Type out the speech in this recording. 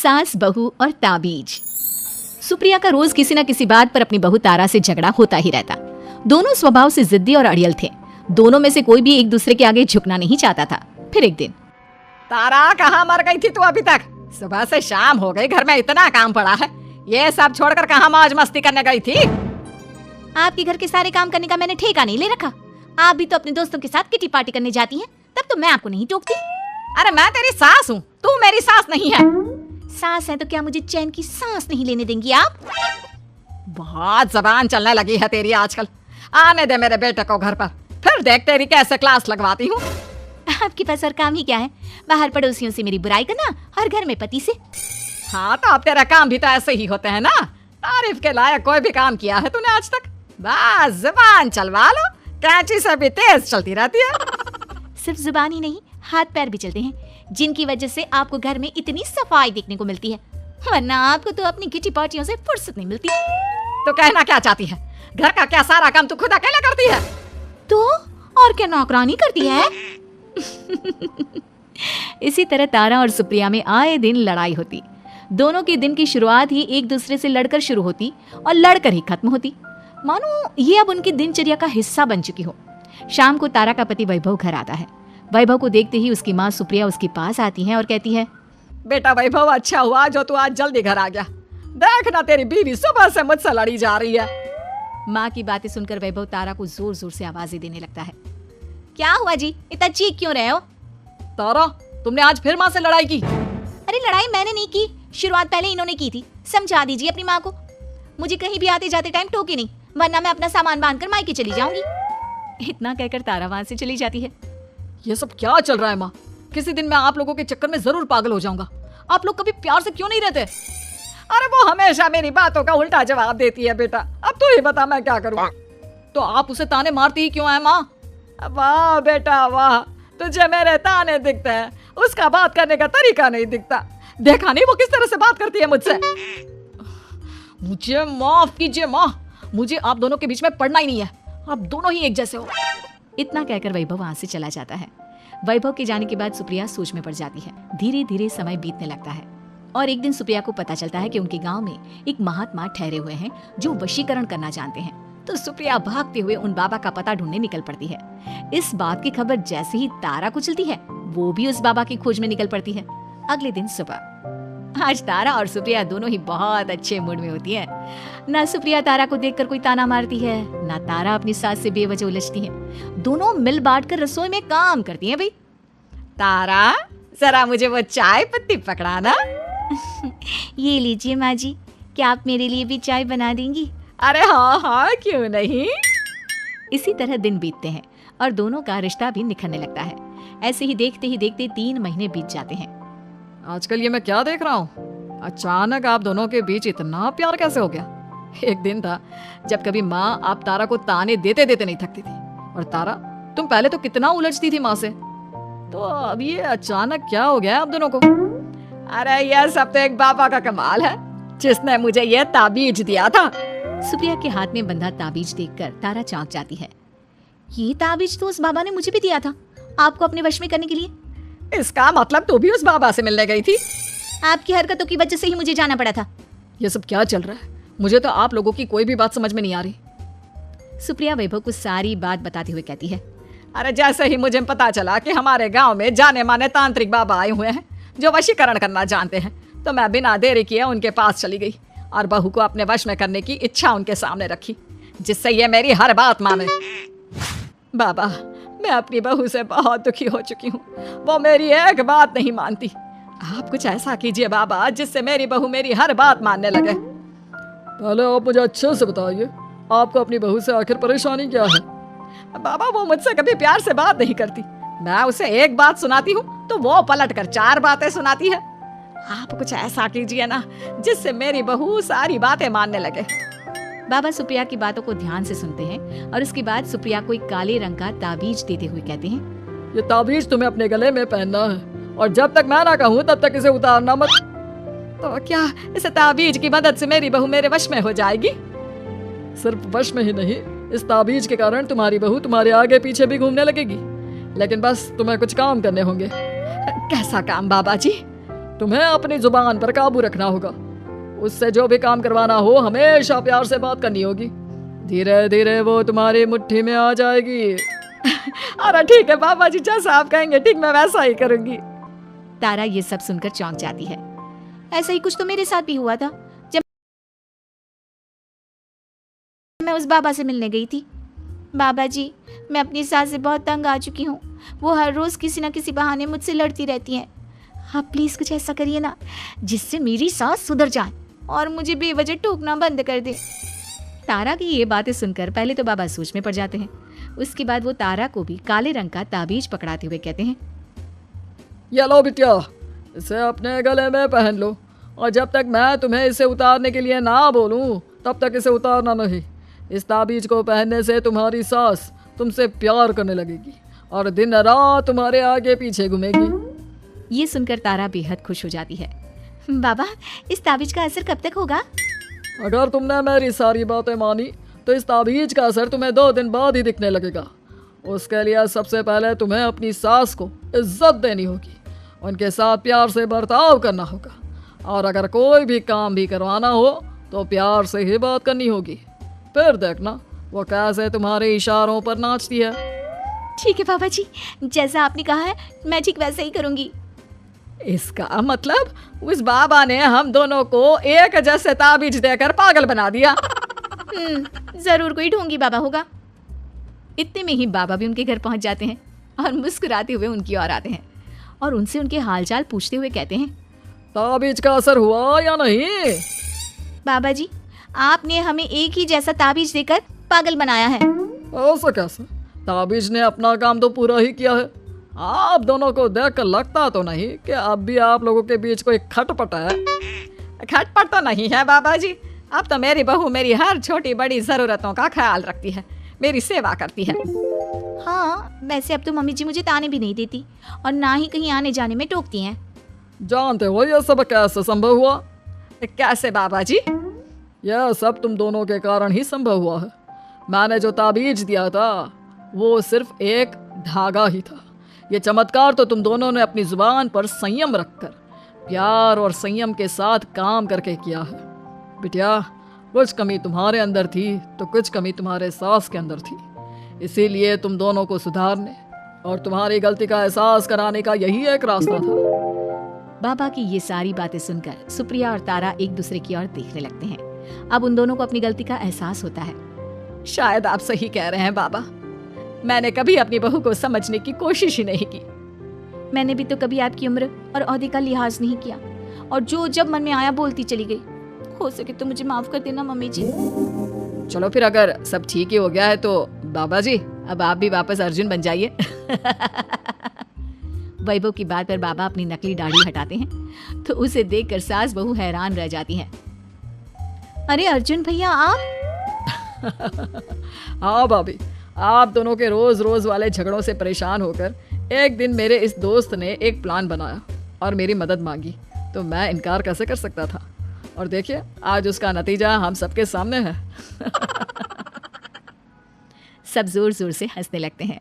सास बहू और ताबीज। सुप्रिया का रोज किसी न किसी बात पर अपनी बहू तारा से झगड़ा होता ही रहता। दोनों स्वभाव से जिद्दी और अड़ियल थे। दोनों में से कोई भी एक दूसरे के आगे झुकना नहीं चाहता था। फिर एक दिन, तारा कहाँ मर गई थी तू अभी तक? सुबह से शाम हो गई, घर में इतना काम पड़ा है, ये सब छोड़कर कहाँ मौज मस्ती करने गई थी? आपके घर के सारे काम करने का मैंने ठेका नहीं ले रखा। आप भी तो अपने दोस्तों के साथ किटी पार्टी करने जाती हैं, तब तो मैं आपको नहीं टोकती। अरे मैं तेरी सास हूँ, तू मेरी सास नहीं है। सास है तो क्या मुझे चैन की सांस नहीं लेने देंगी आप? बहुत जबान चलने लगी है तेरी आजकल। आने दे मेरे बेटे को घर पर, फिर देख तेरी कैसे क्लास लगवाती हूँ। आपके पास और काम ही क्या है? बाहर पड़ोसियों से मेरी बुराई करना और घर में पति से। हाँ तो अब तेरा काम भी तो ऐसे ही होते हैं ना। तारीफ के लायक कोई भी काम किया है तूने आज तक? बस जुबान चलवा लो, कैंची से भी तेज चलती रहती है। सिर्फ जुबान ही नहीं, हाथ पैर भी चलते हैं, जिनकी वजह से आपको घर में इतनी सफाई देखने को मिलती है, वरना आपको तो अपनी किटी पार्टियों से फुर्सत नहीं मिलती। तो कहना क्या चाहती है? घर का क्या सारा काम तू खुद अकेले करती है? तो और क्या नौकरानी करती है? इसी तरह तारा और सुप्रिया में आए दिन लड़ाई होती। दोनों के दिन की शुरुआत ही एक दूसरे से लड़कर शुरू होती और लड़कर ही खत्म होती, मानो ये अब उनकी दिनचर्या का हिस्सा बन चुकी हो। शाम को तारा का पति वैभव घर आता है। वैभव को देखते ही उसकी माँ सुप्रिया उसके पास आती है और कहती है, बेटा वैभव, अच्छा हुआ जो तू आज जल्दी घर आ गया। देखना तेरी बीवी सुबह से मुझसे लड़ी जा रही है। माँ की बातें सुनकर वैभव तारा को जोर जोर से आवाजें देने लगता है। क्या हुआ जी, इतना चीख क्यों रहे हो? तारा, तुमने आज फिर माँ से लड़ाई की? अरे लड़ाई मैंने नहीं की, शुरुआत पहले इन्होंने की थी। समझा दीजिए अपनी माँ को। मुझे कहीं भी आते जाते टाइम टोके नहीं, वरना मैं अपना सामान बांधकर मायके चली जाऊंगी। इतना कहकर तारा वहां से चली जाती है। ये सब क्या चल रहा है माँ? किसी दिन मैं आप लोगों के चक्कर में जरूर पागल हो जाऊंगा। आप लोग कभी प्यार से क्यों नहीं रहते? अरे वो हमेशा मेरी बातों का उल्टा जवाब देती है बेटा। अब तू ही बता मैं क्या करूँ? तो आप उसे ताने मारती ही क्यों है माँ? वाह बेटा वाह, तुझे मेरे ताने दिखते हैं, उसका बात करने का तरीका नहीं दिखता। देखा नहीं वो किस तरह से बात करती है मुझसे। मुझे माफ कीजिए माँ, मुझे आप दोनों के बीच में पड़ना ही नहीं है। आप दोनों ही एक जैसे हो। इतना कहकर वैभव वहां से चला जाता है। वैभव के जाने के बाद सुप्रिया सोच में पड़ जाती है। धीरे धीरे समय बीतने लगता है और एक दिन सुप्रिया को पता चलता है कि उनके गांव में एक महात्मा ठहरे हुए हैं जो वशीकरण करना जानते हैं। तो सुप्रिया भागते हुए उन बाबा का पता ढूंढने निकल पड़ती है। इस बात की खबर जैसे ही तारा को चलती है, वो भी उस बाबा की खोज में निकल पड़ती है। अगले दिन सुबह, आज तारा और सुप्रिया दोनों ही बहुत अच्छे मूड में होती है। ना सुप्रिया तारा को देखकर कोई ताना मारती है, ना तारा अपनी सास से बेवजह उलझती है। दोनों मिल बांट कर रसोई में काम करती हैं। भाई तारा, जरा मुझे वो चाय पत्ती पकड़ाना। ये लीजिए माँ जी, क्या आप मेरे लिए भी चाय बना देंगी? अरे हाँ हाँ, क्यों नहीं। इसी तरह दिन बीतते हैं और दोनों का रिश्ता भी निखरने लगता है। ऐसे ही देखते 3 महीने बीत जाते हैं। आजकल ये मैं क्या देख रहा हूँ? अचानक आप दोनों के बीच इतना प्यार कैसे हो गया? एक दिन था जब कभी माँ आप तारा को ताने देते देते नहीं थकती थी, और तारा तुम पहले तो कितना उलझती थी माँ से, तो अब ये अचानक क्या हो गया आप दोनों को? अरे यह सब तो एक बाबा का कमाल है, जिसने मुझे ये ताबीज दिया था। सुप्रिया के हाथ में बंधा ताबीज देखकर तारा चौंक जाती है। ये ताबीज तो उस बाबा ने मुझे भी दिया था, आपको अपने वश में करने के लिए। इसका मतलब तू भी उस बाबा से मिलने गई थी? आपकी हरकतों की वजह से ही मुझे जाना पड़ा था। ये सब क्या चल रहा है? मुझे तो आप लोगों की कोई भी बात समझ में नहीं आ रही। सुप्रिया वैभव को सारी बात बताते हुए कहती है, अरे जैसे ही मुझे पता चला कि हमारे गांव में जाने माने तांत्रिक बाबा आए हुए हैं जो वशीकरण करना जानते हैं, तो मैं बिना देरी किए उनके पास चली गई और बहू को अपने वश में करने की इच्छा उनके सामने रखी, जिससे ये मेरी हर बात माने। बाबा, मैं अपनी बहू से बहुत दुखी हो चुकी हूँ, वो मेरी एक बात नहीं मानती। आप कुछ ऐसा कीजिए बाबा जिससे मेरी बहू मेरी हर बात मानने लगे। पहले आप मुझे अच्छे से बताइए, आपको अपनी बहू से आखिर परेशानी क्या है? बाबा वो मुझसे कभी प्यार से बात नहीं करती। मैं उसे एक बात सुनाती हूँ तो वो पलट कर 4 बातें सुनाती है। आप कुछ ऐसा कीजिए ना जिससे मेरी बहू सारी बातें मानने लगे। बाबा सुप्रिया की बातों को ध्यान से सुनते हैं और उसके बाद सुप्रिया को एक काले रंग का ताबीज देते हुए कहते हैं, ये ताबीज तुम्हें अपने गले में पहनना है और जब तक मैं ना कहूँ तब तक इसे उतारना मत। तो क्या इस ताबीज की मदद से मेरी बहू मेरे वश में हो जाएगी? सिर्फ वश में ही नहीं, इस ताबीज के कारण तुम्हारी बहू तुम्हारे आगे पीछे भी घूमने लगेगी। लेकिन बस तुम्हें कुछ काम करने होंगे। कैसा काम बाबा जी? तुम्हें अपनी जुबान पर काबू रखना होगा। उससे जो भी काम करवाना हो हमेशा प्यार से बात करनी होगी। धीरे धीरे वो तुम्हारी मुट्ठी में आ जाएगी। अरे ठीक है पापा जी, जैसा आप कहेंगे ठीक मैं वैसा ही करूंगी। तारा ये सब सुनकर चौंक जाती है। ऐसा ही कुछ तो मेरे साथ भी हुआ था जब मैं उस बाबा से मिलने गई थी। बाबा जी, मैं अपनी सास से बहुत तंग आ चुकी हूँ। वो हर रोज किसी न किसी बहाने मुझसे लड़ती रहती हैं। आप प्लीज कुछ ऐसा करिए ना जिससे मेरी सास सुधर जाए और मुझे बेवजह टोकना बंद कर दे। तारा की ये बातें सुनकर पहले तो बाबा सोच में पड़ जाते हैं। उसके बाद वो तारा को भी काले रंग का ताबीज पकड़ाते हुए कहते हैं, ये लो बिटिया, इसे अपने गले में पहन लो और जब तक मैं तुम्हें इसे उतारने के लिए ना बोलूं तब तक इसे उतारना नहीं। इस ताबीज को पहनने से तुम्हारी सास तुमसे प्यार करने लगेगी और दिन रात तुम्हारे आगे पीछे घूमेगी। ये सुनकर तारा बेहद खुश हो जाती है। बाबा, इस ताबीज का असर कब तक होगा? अगर तुमने मेरी सारी बातें मानी तो इस ताबीज का असर तुम्हें 2 दिन बाद ही दिखने लगेगा। उसके लिए सबसे पहले तुम्हें अपनी सास को इज्जत देनी होगी, उनके साथ प्यार से बर्ताव करना होगा और अगर कोई भी काम भी करवाना हो तो प्यार से ही बात करनी होगी। फिर देखना वो कैसे तुम्हारे इशारों पर नाचती है। ठीक है बाबा जी, जैसा आपने कहा है मैं ठीक वैसे ही करूंगी। इसका मतलब उस बाबा ने हम दोनों को एक जैसे ताबीज देकर पागल बना दिया। जरूर कोई ढोंगी बाबा होगा। इतने में ही बाबा भी उनके घर पहुंच जाते हैं और मुस्कुराते हुए उनकी ओर आते हैं और उनसे उनके हालचाल पूछते हुए कहते हैं, ताबीज का असर हुआ या नहीं? बाबा जी, आपने हमें एक ही जैसा ताबीज देकर पागल बनाया है। ऐसा कैसे? ताबीज ने अपना काम तो पूरा ही किया है। आप दोनों को देखकर लगता तो नहीं कि अब भी आप लोगों के बीच कोई खटपट है। खटपट तो नहीं है बाबा जी, अब तो मेरी बहू मेरी हर छोटी बड़ी ज़रूरतों का ख्याल रखती है, मेरी सेवा करती है। हाँ, वैसे अब तो मम्मी जी मुझे ताने भी नहीं देती और ना ही कहीं आने जाने में टोकती हैं। जानते हो यह सब कैसे संभव हुआ? कैसे बाबा जी? यह सब तुम दोनों के कारण ही संभव हुआ है। मैंने जो ताबीज दिया था वो सिर्फ एक धागा ही था। ये चमत्कार तो तुम दोनों ने अपनी जुबान पर संयम रखकर प्यार और संयम के साथ काम करके किया है। बिटिया, कुछ कमी तुम्हारे अंदर थी तो कुछ कमी तुम्हारे सास के अंदर थी, इसीलिए तुम दोनों को सुधारने और तुम्हारी गलती का एहसास कराने का यही एक रास्ता था। बाबा की ये सारी बातें सुनकर सुप्रिया और तारा एक दूसरे की ओर देखने लगते हैं। अब उन दोनों को अपनी गलती का एहसास होता है। शायद आप सही कह रहे हैं बाबा, मैंने कभी अपनी बहू को समझने की कोशिश ही नहीं की। मैंने भी तो कभी आपकी उम्र और ओहदे का लिहाज नहीं किया और जो जब मन में आया बोलती चली गई। हो सके तो मुझे माफ कर देना मम्मी जी। चलो फिर अगर सब ठीक ही हो गया है तो बाबा जी अब आप भी वापस अर्जुन बन जाइए। वैभव की बात पर बाबा अपनी नकली दाढ़ी हटाते हैं तो उसे देखकर सास बहू हैरान रह जाती हैं। अरे अर्जुन भैया, आप? हाँ भाभी, आप दोनों के रोज रोज वाले झगड़ों से परेशान होकर एक दिन मेरे इस दोस्त ने एक प्लान बनाया और मेरी मदद मांगी, तो मैं इनकार कैसे कर सकता था। और देखिए आज उसका नतीजा हम सबके सामने है। सब जोर जोर से हंसने लगते हैं।